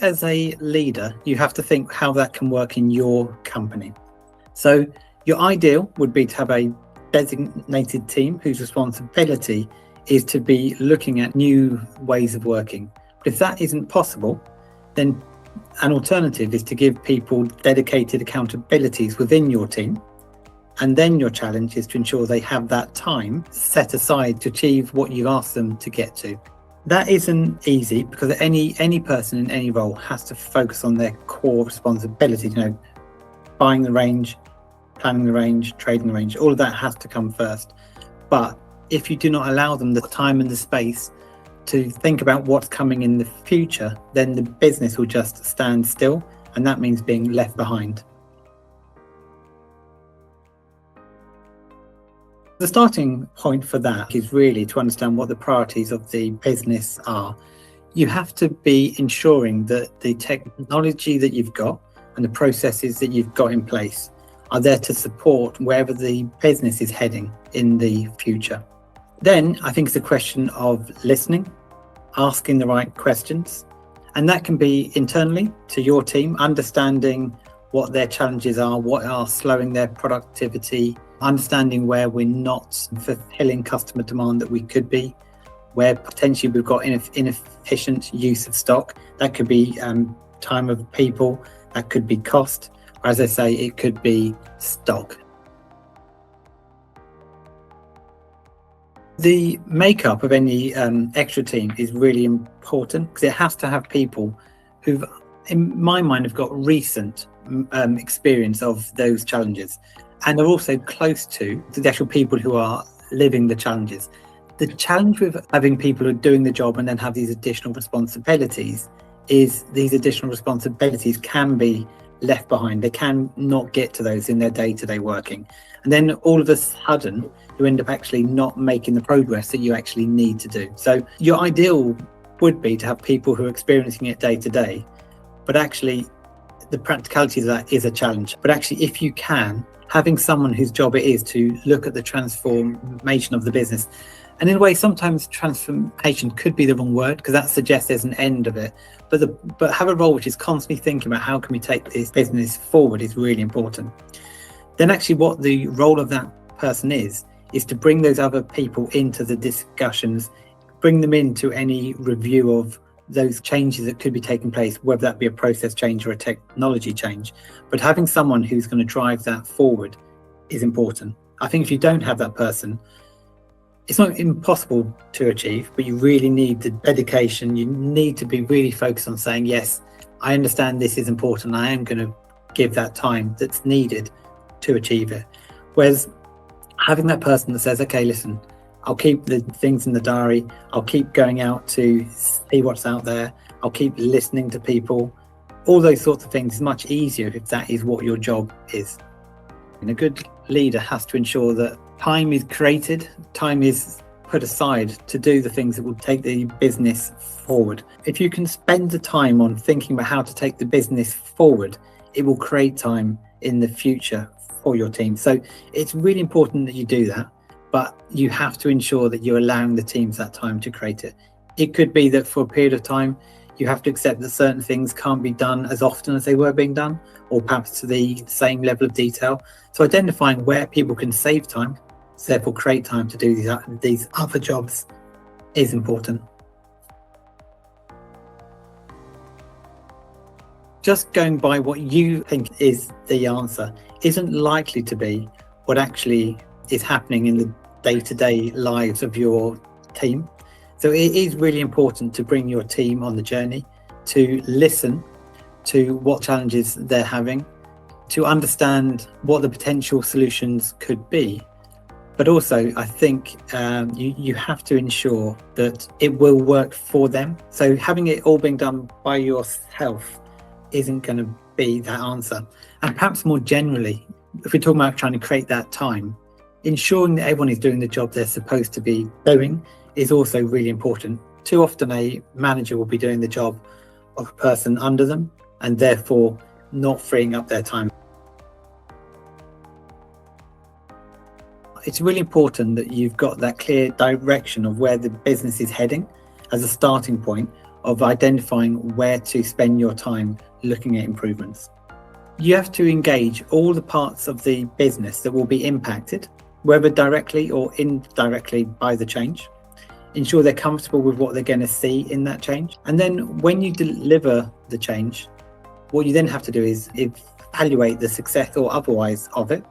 As a leader, you have to think how that can work in your company. So your ideal would be to have a designated team whose responsibility is to be looking at new ways of working. But if that isn't possible, then an alternative is to give people dedicated accountabilities within your team. And then your challenge is to ensure they have that time set aside to achieve what you ask them to get to. That isn't easy because any person in any role has to focus on their core responsibility, buying the range, planning the range, trading the range, all of that has to come first. But if you do not allow them the time and the space to think about what's coming in the future, then the business will just stand still, and that means being left behind. The starting point for that is really to understand what the priorities of the business are. You have to be ensuring that the technology that you've got and the processes that you've got in place are there to support wherever the business is heading in the future. Then I think it's a question of listening, asking the right questions, and that can be internally to your team, understanding what their challenges are, what are slowing their productivity, understanding where we're not fulfilling customer demand that we could be, where potentially we've got inefficient use of stock. That could be time of people, that could be cost, or as I say, it could be stock. The makeup of any extra team is really important because it has to have people who've, in my mind, have got recent experience of those challenges, and are also close to the actual people who are living the challenges. The challenge with having people who are doing the job and then have these additional responsibilities is these additional responsibilities can be left behind. They can not get to those in their day-to-day working. And then all of a sudden, you end up actually not making the progress that you actually need to do. So your ideal would be to have people who are experiencing it day to day, but actually the practicalities of that is a challenge. But actually, if you can, having someone whose job it is to look at the transformation of the business. And in a way, sometimes transformation could be the wrong word because that suggests there's an end of it. But have a role which is constantly thinking about how can we take this business forward is really important. Then actually what the role of that person is to bring those other people into the discussions, bring them into any review of those changes that could be taking place, whether that be a process change or a technology change. But having someone who's going to drive that forward is important. I think if you don't have that person, it's not impossible to achieve, but you really need the dedication. You need to be really focused on saying, yes, I understand this is important. I am going to give that time that's needed to achieve it. Whereas having that person that says, okay, listen, I'll keep the things in the diary. I'll keep going out to see what's out there. I'll keep listening to people. All those sorts of things is much easier if that is what your job is. And a good leader has to ensure that time is created, time is put aside to do the things that will take the business forward. If you can spend the time on thinking about how to take the business forward, it will create time in the future for your team. So it's really important that you do that, but you have to ensure that you're allowing the teams that time to create it. It could be that for a period of time, you have to accept that certain things can't be done as often as they were being done, or perhaps to the same level of detail. So identifying where people can save time, so therefore create time to do these other jobs, is important. Just going by what you think is the answer isn't likely to be what actually is happening in the day-to-day lives of your team. So it is really important to bring your team on the journey, to listen to what challenges they're having, to understand what the potential solutions could be. But also, I think you have to ensure that it will work for them. So having it all being done by yourself isn't going to be that answer. And perhaps more generally, if we're talking about trying to create that time, ensuring that everyone is doing the job they're supposed to be doing is also really important. Too often a manager will be doing the job of a person under them and therefore not freeing up their time. It's really important that you've got that clear direction of where the business is heading as a starting point, of identifying where to spend your time looking at improvements. You have to engage all the parts of the business that will be impacted, whether directly or indirectly by the change. Ensure they're comfortable with what they're going to see in that change. And then when you deliver the change, what you then have to do is evaluate the success or otherwise of it.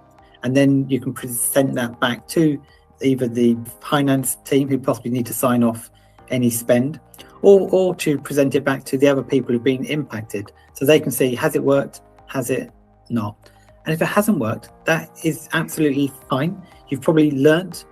And then you can present that back to either the finance team who possibly need to sign off any spend, or to present it back to the other people who've been impacted, so they can see, has it worked, has it not? And if it hasn't worked, that is absolutely fine. You've probably learnt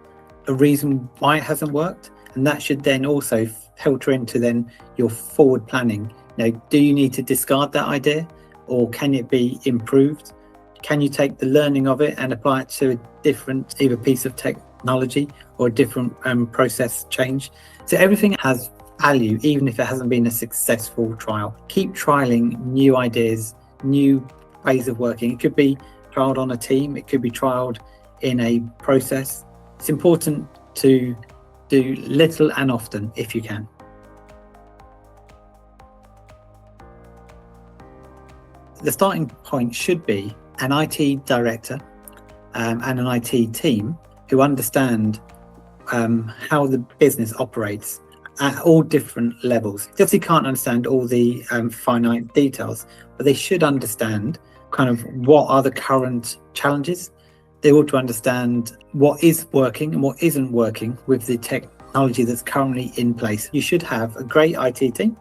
a reason why it hasn't worked, and that should then also filter into then your forward planning. Do you need to discard that idea, or can it be improved? Can you take the learning of it and apply it to a different either piece of technology or a different process change? So everything has value, even if it hasn't been a successful trial. Keep trialing new ideas, new ways of working. It could be trialed on a team, it could be trialed in a process. It's important to do little and often if you can. The starting point should be an IT director and an IT team who understand how the business operates at all different levels. They obviously can't understand all the finite details, but they should understand kind of what are the current challenges. They ought to understand what is working and what isn't working with the technology that's currently in place. You should have a great IT team,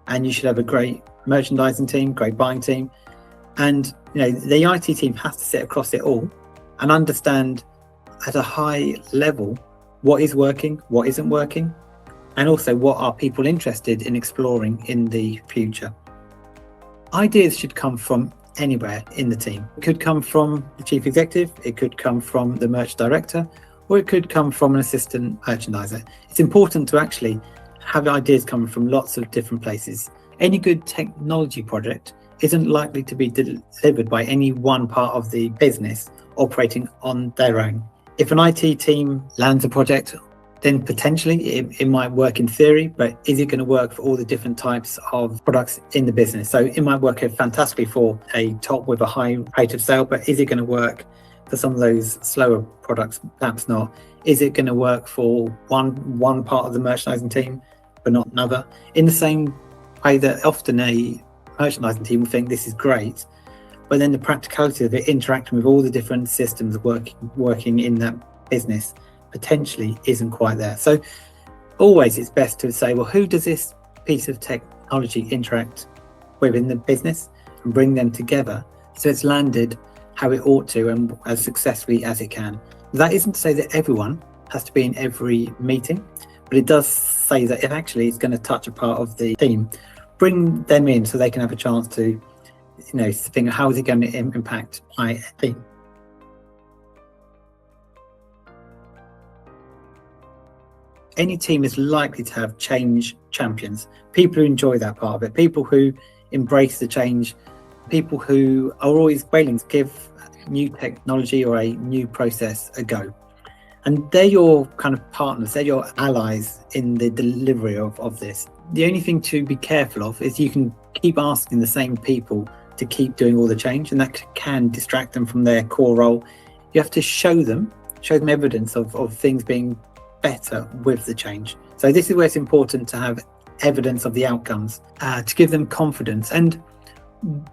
and you should have a great merchandising team, great buying team. And the IT team has to sit across it all and understand at a high level what is working, what isn't working, and also what are people interested in exploring in the future. Ideas should come from anywhere in the team. It could come from the chief executive, it could come from the merch director, or it could come from an assistant merchandiser. It's important to actually have ideas coming from lots of different places. Any good technology project isn't likely to be delivered by any one part of the business operating on their own. If an IT team lands a project, then potentially it might work in theory, but is it going to work for all the different types of products in the business? So it might work fantastically for a top with a high rate of sale, but is it going to work for some of those slower products? Perhaps not. Is it going to work for one part of the merchandising team, but not another? In the same way that often a merchandising team will think this is great, but then the practicality of it interacting with all the different systems working in that business potentially isn't quite there. So always it's best to say, well, who does this piece of technology interact with in the business, and bring them together so it's landed how it ought to and as successfully as it can. That isn't to say that everyone has to be in every meeting, but it does say that if actually it's going to touch a part of the team, bring them in so they can have a chance to think, how is it going to impact my team? Any team is likely to have change champions, people who enjoy that part of it, people who embrace the change, people who are always willing to give new technology or a new process a go. And they're your kind of partners, they're your allies in the delivery of this. The only thing to be careful of is you can keep asking the same people to keep doing all the change, and that can distract them from their core role. You have to show them evidence of things being better with the change. So this is where it's important to have evidence of the outcomes to give them confidence. And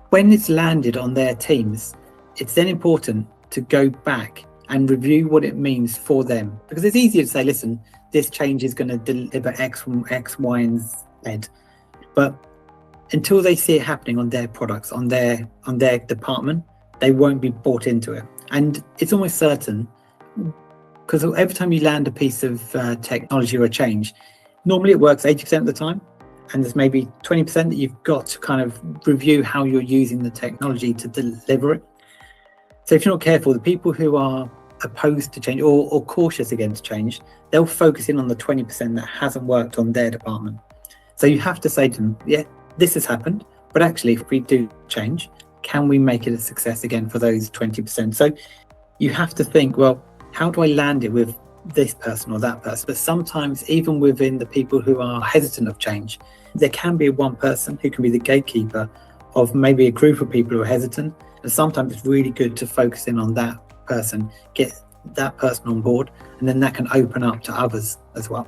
when it's landed on their teams, it's then important to go back and review what it means for them, because it's easier to say, listen, this change is going to deliver X, Y, and Z, but until they see it happening on their products, on their department, they won't be bought into it. And it's almost certain, because every time you land a piece of technology or a change, normally it works 80% of the time, and there's maybe 20% that you've got to kind of review how you're using the technology to deliver it. So if you're not careful, the people who are opposed to change or cautious against change, they'll focus in on the 20% that hasn't worked on their department. So you have to say to them, yeah, this has happened, but actually if we do change, can we make it a success again for those 20%? So you have to think, well, how do I land it with this person or that person. But sometimes even within the people who are hesitant of change, there can be one person who can be the gatekeeper of maybe a group of people who are hesitant. And sometimes it's really good to focus in on that person, get that person on board, and then that can open up to others as well.